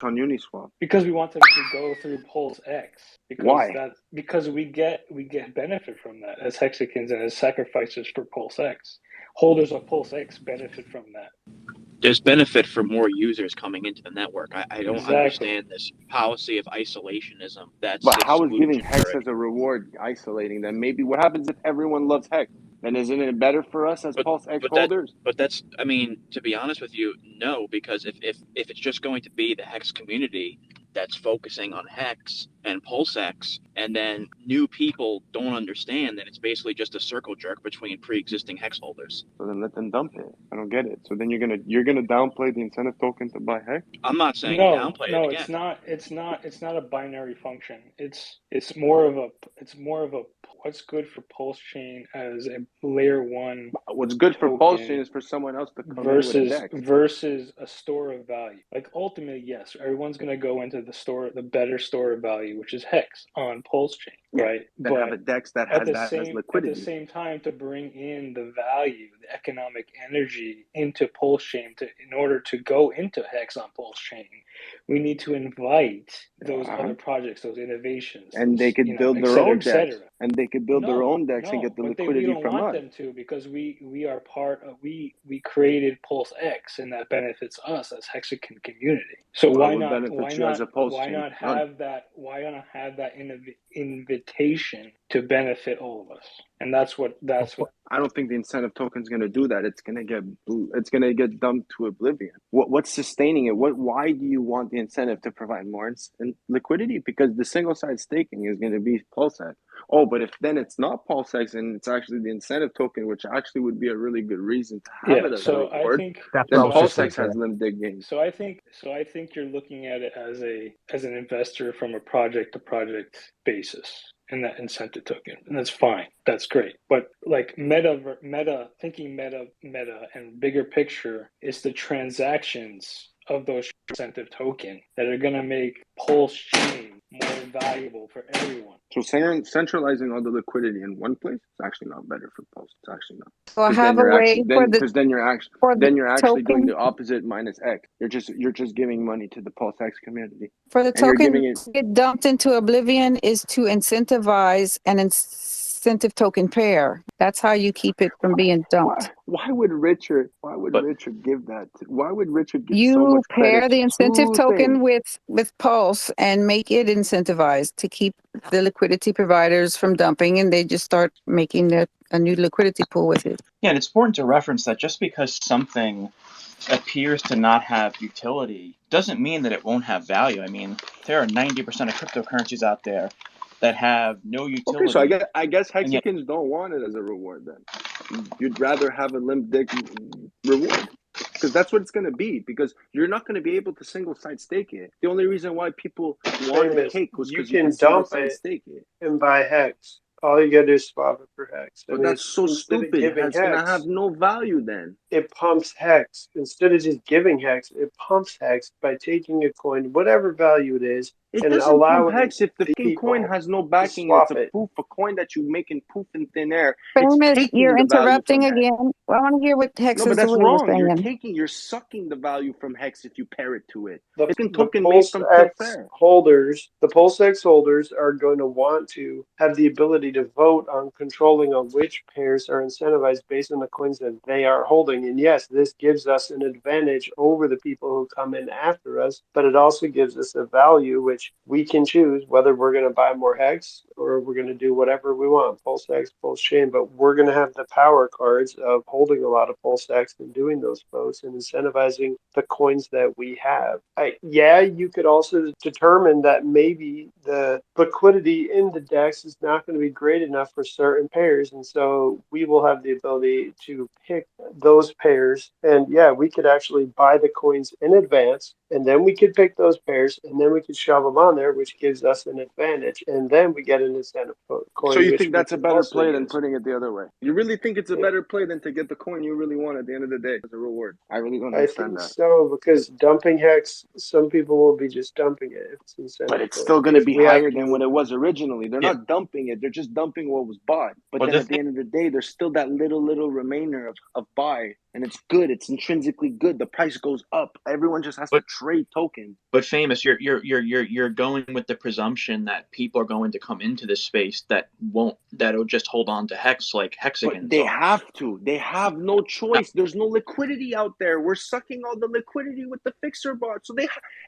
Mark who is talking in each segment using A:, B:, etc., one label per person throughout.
A: on Uniswap?
B: Because we want them to go through Pulsex.
A: Why?
B: Because we get benefit from that as hexagons and as sacrifices for Pulsex. Holders of Pulsex benefit from that.
C: There's benefit for more users coming into the network. I don't
B: Exactly.
C: understand this policy of isolationism that's
A: But how is giving Hex
C: exclusionary.
A: as a reward isolating them? Maybe what happens if everyone loves Hex? Then isn't it better for us as
C: But
A: Pulse X
C: but that
A: holders?
C: but that's I mean, to be honest with you, no, because if it's just going to be the Hex community that's focusing on Hex and PulseX, and then new people don't understand that it's basically just a circle jerk between pre-existing Hex holders.
A: So then let them dump it. I don't get it. So then you're gonna downplay the incentive token to buy Hex?
C: I'm not saying
B: No,
C: downplay it
B: no,
C: again.
B: it's not a binary function. It's more of a what's good for Pulse Chain as a layer one
A: What's good for Pulse Chain
B: token
A: is for someone else to come in with a DEX.
B: versus a store of value. Like ultimately, yes, everyone's gonna go into the better store of value, which is Hex on Pulse Chain,
A: Yeah.
B: right?
A: Then have a
B: But
A: DEX that has that as
B: at the
A: liquidity.
B: same time, to bring in the value, the economic energy into Pulse Chain in order to go into Hex on Pulse Chain, we need to invite those other projects, those innovations,
A: And they could build
B: et
A: their
B: cetera,
A: own
B: et
A: DEX.
B: cetera.
A: And they could build their own DEX and get the
B: But we
A: liquidity
B: don't
A: from
B: want
A: us.
B: them to, because we are part of we created Pulse X, and that benefits us as Hexagon community. So
A: Well,
B: why
A: what
B: not
A: benefits you as a Pulse Chain? None.
B: have that invitation to benefit all of us? And that's what
A: I don't think the incentive token is going to do that. It's going to get dumped to oblivion. What's sustaining it? Why do you want the incentive to provide more liquidity? Because the single side staking is going to be Pulsex. Oh, but if then it's not Pulsex and it's actually the incentive token, which actually would be a really good reason to have it as a reward, then Pulsex has limited gains.
B: So I think you're looking at it as an investor from a project to project basis in that incentive token, and that's fine. That's great. But like meta, and bigger picture is the transactions of those incentive token that are going to make Pulse Chain more valuable for everyone.
A: So centralizing all the liquidity in one place is actually not better for Pulse. It's actually not.
D: So I have a way
A: Because then you're actually doing
D: token
A: the opposite minus X. You're just giving money to the Pulse X community.
D: for the
A: And you're
D: token
A: giving it
D: to get dumped into oblivion is to incentivize an incentive token pair. That's how you keep it from being dumped.
A: Why would Richard give that? Why would Richard give so
D: You
A: much credit
D: pair the
A: to
D: incentive
A: two
D: token
A: things?
D: with Pulse and make it incentivized to keep the liquidity providers from dumping, and they just start making a new liquidity pool with it.
E: Yeah, and it's important to reference that just because something appears to not have utility doesn't mean that it won't have value. I mean, there are 90% of cryptocurrencies out there that have no utility.
A: Okay, so I guess Hexagons don't want it as a reward then. You'd rather have a limp dick reward. Because that's what it's going to be. Because you're not going to be able to single side stake it. The only reason why people wanted to take was because you can single side stake it
F: and buy Hex. All you gotta do is swap it for Hex.
A: But that's so stupid. That's gonna have no value then.
F: It pumps Hex. Instead of just giving Hex, it pumps Hex by taking a coin, whatever value it is,
A: it
F: and
A: doesn't
F: allowing
A: pump Hex if the coin has no backing. It's a poof, a coin that you make in poof in thin air.
D: Famous,
A: it's
D: you're interrupting again. Well, I want to hear what Hex
A: is
D: the way
A: wrong.
D: saying.
A: You're sucking the value from Hex if you pair it to it.
F: The
A: token made from
F: holders, the Pulsex holders are going to want to have the ability to vote on controlling on which pairs are incentivized based on the coins that they are holding. And yes, this gives us an advantage over the people who come in after us, but it also gives us a value which we can choose whether we're going to buy more Hex or we're going to do whatever we want, Pulsex, Pulsechain, but we're going to have the power cards of holding a lot of Pulsex and doing those votes and incentivizing the coins that we have. You could also determine that maybe the liquidity in the DEX is not going to be great enough for certain pairs, and so we will have the ability to pick those pairs, and we could actually buy the coins in advance, and then we could pick those pairs, and then we could shove them them on there, which gives us an advantage. And then we get an incentive coin.
A: So you
F: which
A: think that's
F: we
A: a
F: can
A: better
F: also
A: play than
F: use.
A: putting it the other way? You really think it's a better play than to get the coin you really want at the end of the day as a reward? I really don't
F: I
A: understand
F: think
A: that.
F: so, because dumping hex, some people will be just dumping it if it's incentive
A: But it's
F: coin.
A: still going to
F: If
A: be
F: we have
A: higher than
F: to-
A: what it was originally. They're
E: Yeah.
A: not dumping it. They're just dumping what was bought. But
E: Well,
A: then at the end of the day, there's still that little remainder of buy. And it's good. It's intrinsically good. The price goes up. Everyone just has to trade token.
E: But Famous, you're going with the presumption that people are going to come into this space that'll just hold on to hex like hexagons.
A: But they have to. They have no choice. There's no liquidity out there. We're sucking all the liquidity with the fixer bot. So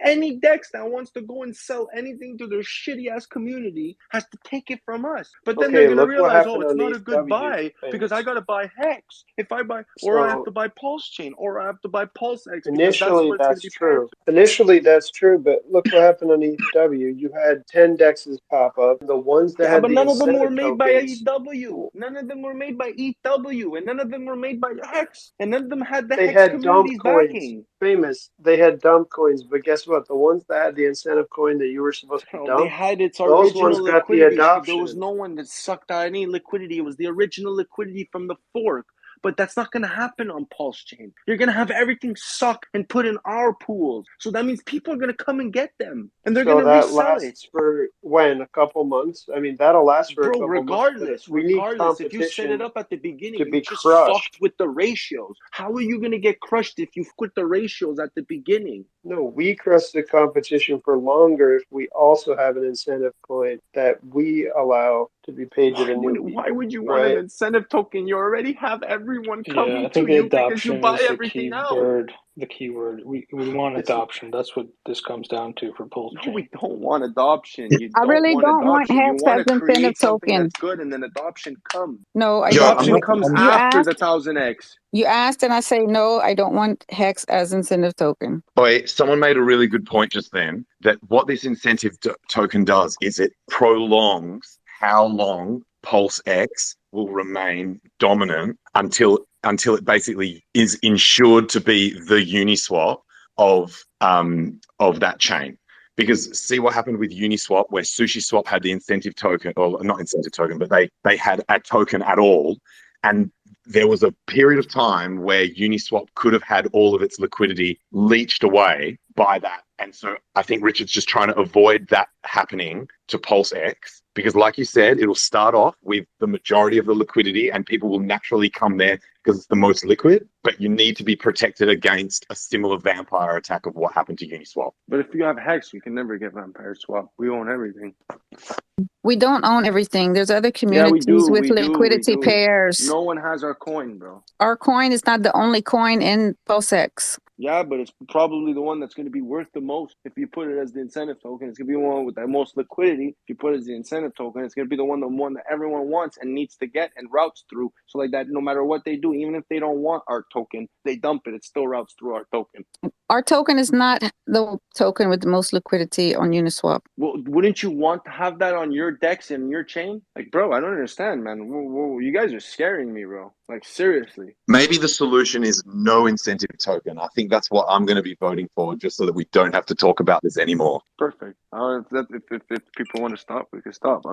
A: any DEX that wants to go and sell anything to their shitty ass community has to take it from us. But then they're gonna realize, oh, it's not a good buy because I gotta buy Hex. If I buy, or I have to buy Pulsechain, or I have to buy Pulsex.
F: Initially, that's true. Initially, that's true. But look what happened on EW. You had 10 DEXs pop up. The ones that had
A: but
F: the
A: none of them were
F: incentive
A: made by
F: tokens,
A: EW. None of them were made by EW, and none of them were made by Hex, and none of them had the
F: they
A: Hex
F: had dump
A: community's
F: coins.
A: backing.
F: Famous. They had dump coins, but guess what? The ones that had the incentive coin that you were supposed to dump,
A: they had its
F: those
A: original
F: ones got the
A: liquidity.
F: adoption.
A: There was no one that sucked out any liquidity. It was the original liquidity from the fork. But that's not going to happen on Pulsechain. You're going to have everything suck and put in our pools. So that means people are going to come and get them. And they're going to resell it.
F: So that lasts for when? A couple months? I mean, that'll last for a couple
A: regardless,
F: months. Regardless,
A: if you set it up at the beginning,
F: to be
A: just
F: crushed.
A: fucked with the ratios. How are you going to get crushed if you quit the ratios at the beginning?
F: No, we crush the competition for longer if we also have an incentive coin that we allow to be paid to the new people.
A: Why would you want an incentive token? You already have everyone coming
B: I think
A: to you because you buy
B: is
A: everything out.
B: The key word. We want adoption. That's what this comes down to for Pulsechain.
A: No, we don't want adoption. You
D: I really don't want
A: adoption. You
D: Hex
A: want
D: as
A: to
D: incentive
A: create something
D: token.
A: that's good, and then adoption comes.
D: No, I
A: adoption
D: don't.
A: comes
D: You
A: after
D: asked,
A: the 1000x.
D: You asked, and I say no. I don't want Hex as incentive token.
G: Wait, someone made a really good point just then that what this incentive token does is it prolongs how long Pulse X will remain dominant until it basically is insured to be the Uniswap of that chain. Because see what happened with Uniswap, where SushiSwap had the incentive token, or not incentive token, but they had a token at all, and there was a period of time where Uniswap could have had all of its liquidity leached away by that. And so I think Richard's just trying to avoid that happening to Pulse X, because like you said, it'll start off with the majority of the liquidity and people will naturally come there because it's the most liquid, but you need to be protected against a similar vampire attack of what happened to Uniswap.
A: But if you have Hex, you can never get vampire swap. We own everything.
D: We don't own everything. There's other communities with liquidity pairs.
A: No one has our coin, bro.
D: Our coin is not the only coin in Pulsex.
A: Yeah, but it's probably the one that's going to be worth the most if you put it as the incentive token. It's going to be the one with the most liquidity. If you put it as the incentive token, it's going to be the one that everyone wants and needs to get and routes through. So like that, no matter what they do, even if they don't want our token, they dump it. It still routes through our token.
D: Our token is not the token with the most liquidity on Uniswap.
A: Well, wouldn't you want to have that on your DEX and your chain? Like, bro, I don't understand, man. Whoa, you guys are scaring me, bro. Like, seriously.
G: Maybe the solution is no incentive token. I think that's what I'm going to be voting for, just so that we don't have to talk about this anymore.
A: Perfect. If people want to stop, we can stop. I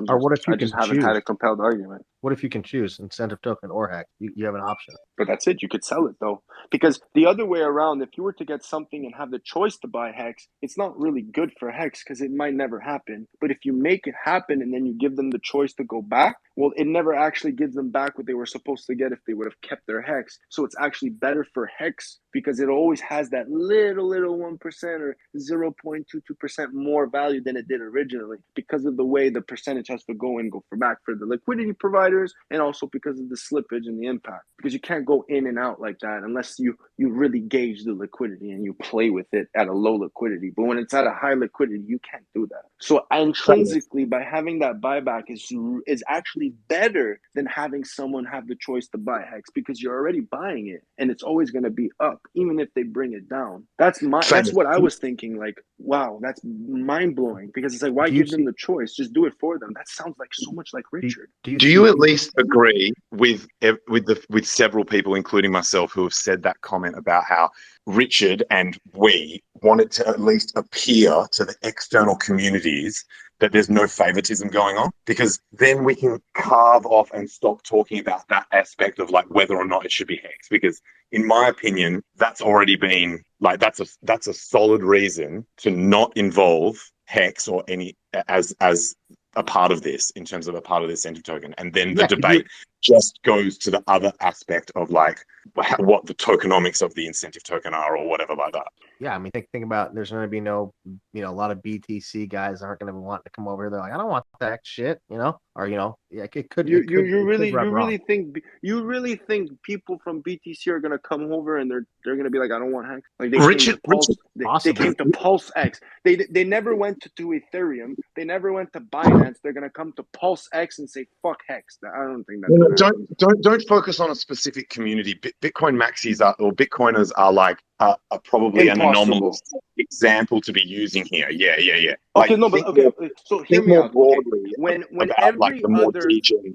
A: just haven't
H: choose?
A: had a compelled argument.
H: What if you can choose incentive token or Hex? You have an option.
A: But that's it. You could sell it, though. Because the other way around, if you were to get something and have the choice to buy Hex, it's not really good for Hex because it might never happen. But if you make it happen and then you give them the choice to go back, well, it never actually gives them back what they were supposed to get if they would have kept their Hex. So it's actually better for Hex because it always has that little 1% or 0.22% more value than it did originally because of the way the percentage has to go for back for the liquidity providers, and also because of the slippage and the impact. Because you can't go in and out like that unless you really gauge the liquidity and you play with it at a low liquidity. But when it's at a high liquidity, you can't do that. So intrinsically, by having that buyback is actually better than having someone have the choice to buy Hex because you're already buying it and it's always going to be up, even if they bring it down. That's what I was thinking. Like, wow, that's mind blowing because it's like, why give them the choice? Just do it for them. That sounds like so much like Richard.
G: Do you at least agree with several people, including myself, who have said that comment comment about how Richard and we want it to at least appear to the external communities that there's no favoritism going on, because then we can carve off and stop talking about that aspect of like whether or not it should be hex. Because in my opinion, that's already been like, that's a solid reason to not involve hex or any as a part of this, in terms of a part of the incentive token. And then the debate just goes to the other aspect of like what the tokenomics of the incentive token are or whatever like that.
H: Yeah, I mean, think about, there's going to be no, a lot of BTC guys aren't going to want to come over here. They're like, I don't want that shit, or yeah, it could.
A: You really think people from BTC are gonna come over and they're gonna be like, I don't want hex? Like they came to Pulse, they came to Pulsex. They never went to Ethereum. They never went to Binance. They're gonna come to Pulsex and say fuck hex. I don't think that's
G: don't focus on a specific community. Bitcoin maxis or Bitcoiners are like probably an anomalous example to be using here. Yeah. Like,
A: okay, no, but okay. So hear me out.
G: Broadly,
A: when
G: about,
A: every
G: like, the more
A: other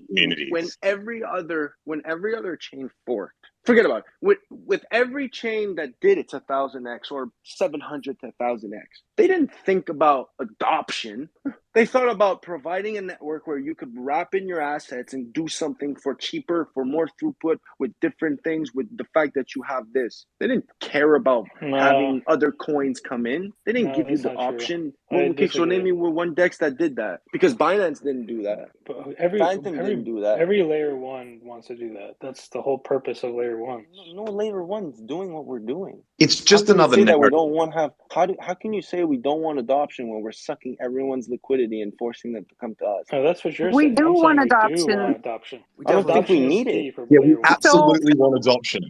G: communities.
A: when every other chain forked, forget about it. With every chain that did its 1000x or 700 to 1000x, they didn't think about adoption. They thought about providing a network where you could wrap in your assets and do something for cheaper, for more throughput, with different things, with the fact that you have this. They didn't care about having other coins come in. They didn't give you the option. Well, okay, so name me one DEX that did that. Because Binance didn't do that.
B: But
A: Phantom didn't do that.
B: Every layer one wants to do that. That's the whole purpose of layer one.
A: No layer one's doing what we're doing.
G: It's just another network. That we don't
A: want to have. How can you say we don't want adoption when we're sucking everyone's liquidity and forcing them to come to us?
B: Oh, that's what you're
D: we
B: saying.
D: do want adoption.
B: We do want adoption.
A: I don't think we need it.
G: Yeah, we absolutely want adoption.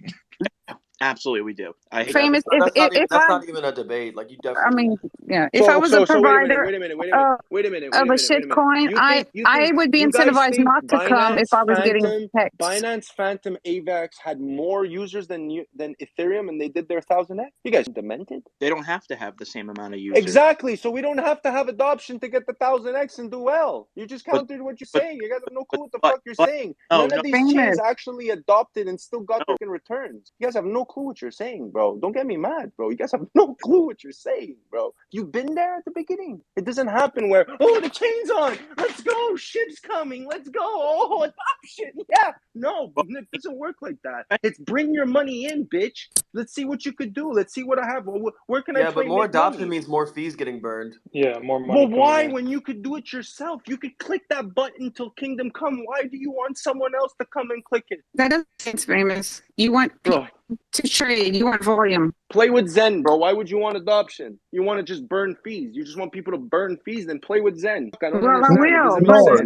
E: Absolutely, we do. I hate
D: Famous.
I: That's not even a debate. Like you definitely.
D: I mean, yeah. If I was a provider
A: wait a minute.
D: of a shitcoin, I would be incentivized not to come if I was getting hex.
A: Binance Phantom AVAX had more users than Ethereum, and they did their 1000x. You guys demented?
E: They don't have to have the same amount of users.
A: Exactly. So we don't have to have adoption to get the 1000x and do well. You just countered what you're saying. You guys have no clue what the fuck you're saying. None of these chains actually adopted and still got their returns. You guys have no clue what you're saying, bro. Don't get me mad, bro. You guys have no clue what you're saying, bro. You've been there at the beginning. It doesn't happen where, the chain's on. Let's go. Ship's coming. Let's go. Oh, adoption. Yeah. No, it doesn't work like that. It's bring your money in, bitch. Let's see what you could do. Let's see what I have. Where can I play?
I: Yeah, but more adoption means more fees getting burned.
B: Yeah, more money.
A: Well, why? When you could do it yourself, you could click that button till kingdom come. Why do you want someone else to come and click it?
D: That doesn't sense, Famous. You want to trade. You want volume.
A: Play with Zen, bro. Why would you want adoption? You want to just burn fees. You just want people to burn fees, then play with Zen. I
D: will,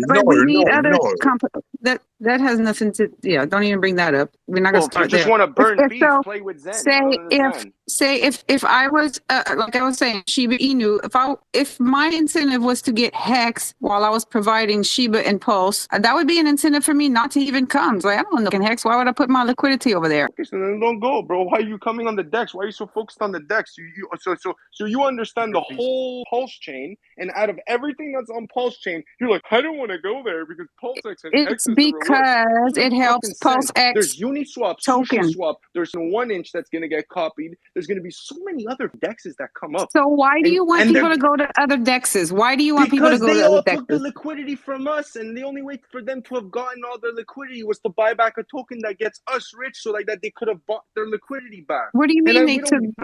D: but we need other that has nothing to. Yeah, don't even bring that up. We're not gonna start
A: there. If you just want to burn fees, play with Zen.
D: Say if I was like I was saying Shiba Inu, if my incentive was to get hex while I was providing Shiba and Pulse, that would be an incentive for me not to even come. So I don't know hex. Why would I put my liquidity over there?
A: Okay, so then don't go, bro. Why are you coming on the DEX? Why are you so focused on the DEX? So you understand the whole Pulse chain, and out of everything that's on Pulse chain, you're like, I don't want to go there because Pulsex has
D: It's because it helps Pulsex.
A: There's Uniswap, SushiSwap. There's 1inch that's going to get copied. There's going to be so many other DEXs that come up.
D: So why do you want people to go to other DEXs? Why do you want people to go to other DEXs?
A: Because they all took the liquidity from us, and the only way for them to have gotten all their liquidity was to buy back a token that gets us rich, so like that they could have bought their liquidity back.
D: What do you mean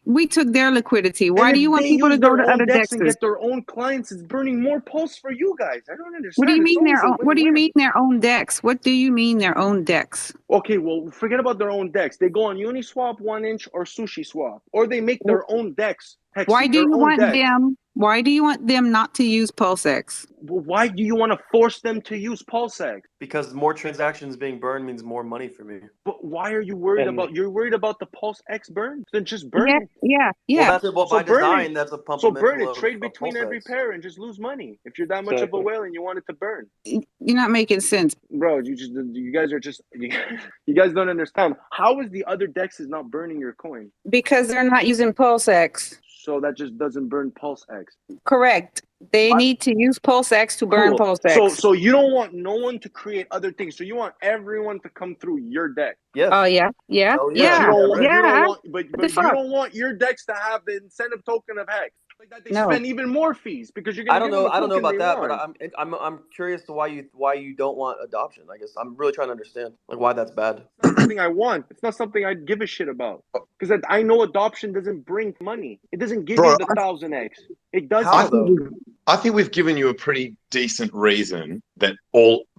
D: we took their liquidity? Why do you want people to go to other DEXs
A: and get their own clients? It's burning more Pulse for you guys. I don't understand.
D: What do you mean their own? What do you mean their own DEX? What do you mean their own DEX?
A: Okay, well, forget about their own DEX. They go on Uniswap, 1inch, or SushiSwap, or they make their own DEX.
D: Why do you want them? Why do you want them not to use Pulsex?
A: Well, why do you want to force them to use Pulsex?
I: Because more transactions being burned means more money for me.
A: But why are you worried about? You're worried about the Pulsex burn? Then just burn it.
D: Yeah.
I: Well, by design, that's a pump.
A: So burn it. Trade between every pair and just lose money. If you're that much of a whale and you want it to burn,
D: you're not making sense,
A: bro. You guys are just you guys don't understand. How is the other DEXs not burning your coin?
D: Because they're not using Pulsex.
A: So that just doesn't burn Pulsex.
D: Correct. They
A: What?
D: need to use Pulsex to burn
A: Cool.
D: Pulsex.
A: So you don't want no one to create other things. So you want everyone to come through your deck.
I: Yes.
D: Oh yeah, yeah,
I: Hell
D: yeah,
A: You don't want,
D: yeah.
A: you don't want,
D: What the
A: but you
D: fuck?
A: don't want your decks to have the incentive token of Hex. Like that, they
D: No.
A: spend even more fees because you're
I: I
A: gonna
I: don't
A: give them
I: know.
A: the
I: I don't know
A: token
I: about
A: they
I: that, but
A: want.
I: I'm curious to why you don't want adoption. I guess I'm really trying to understand like why that's bad.
A: It's not something I want. It's not something I'd give a shit about. Because I know adoption doesn't bring money. It doesn't give you the 1000x. It doesn't.
I: How though?
G: I think we've given you a pretty decent reason that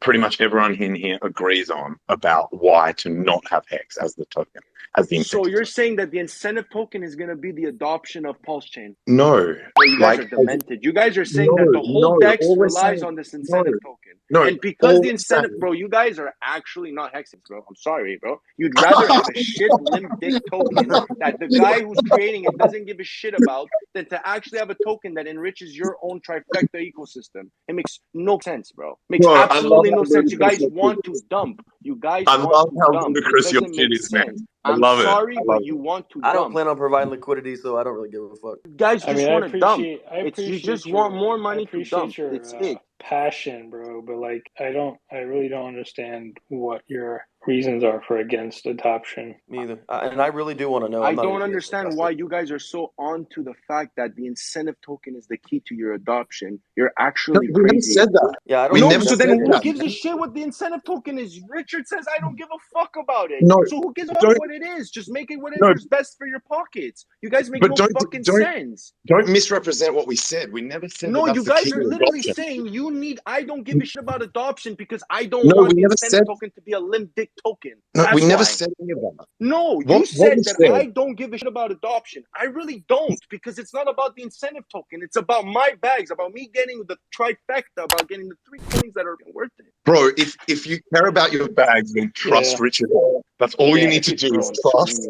G: pretty much everyone in here agrees on about why to not have Hex as the token, as the incentive.
A: So you're saying that the incentive token is going to be the adoption of Pulse Chain?
G: No.
A: Well, you guys are demented. You guys are saying that the whole DEX relies on this incentive token.
G: No.
A: And because the incentive, bro, you guys are actually not hexing, bro. I'm sorry, bro. You'd rather have a shit limp dick token that the guy who's creating it doesn't give a shit about than to actually have a token that enriches your own trifecta ecosystem. It makes no sense, bro. Makes absolutely no sense. You guys want to dump. You guys want to dump. It doesn't make sense. I'm sorry, but you want to dump.
I: I don't plan on providing liquidity, so I don't really give a fuck.
A: You guys just want to dump. You just want more money
B: I appreciate
A: to dump.
B: your
A: It's it.
B: passion, bro. But like, I really don't understand what your reasons are for against adoption.
I: Me either. And I really do want to know.
A: I don't understand why you guys are so onto the fact that the incentive token is the key to your adoption. You're actually crazy.
G: We never said that.
I: Yeah, I don't
A: know.
G: never
A: So
G: said
A: then who
G: that.
A: gives a shit what the incentive token is? Richard says, I don't give a fuck about it.
G: No,
A: so who gives a fuck what it is? Just make it whatever's best for your pockets. You guys make no fucking sense.
G: Don't misrepresent what we said. We never said
A: no,
G: that
A: you
G: that's
A: guys
G: the
A: are
G: key
A: literally
G: adoption.
A: saying you need, I don't give a shit about adoption because I don't want the incentive token to be a limp dick token.
G: No,
A: That's
G: we never
A: why.
G: said any of that.
A: No, you said that I don't give a shit about adoption. I really don't, because it's not about the incentive token. It's about my bags, about me getting the trifecta, about getting the 3 coins that are worth it.
G: Bro, if you care about your bags, then trust Richard. That's all you need to do is trust.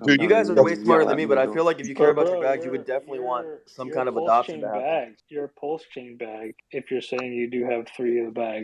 I: You guys are way smarter than me, but I feel like if you care about your bags, you would definitely want some kind of adoption to happen.
B: Your Pulse Chain bag, if you're saying you do have 3 of the bags.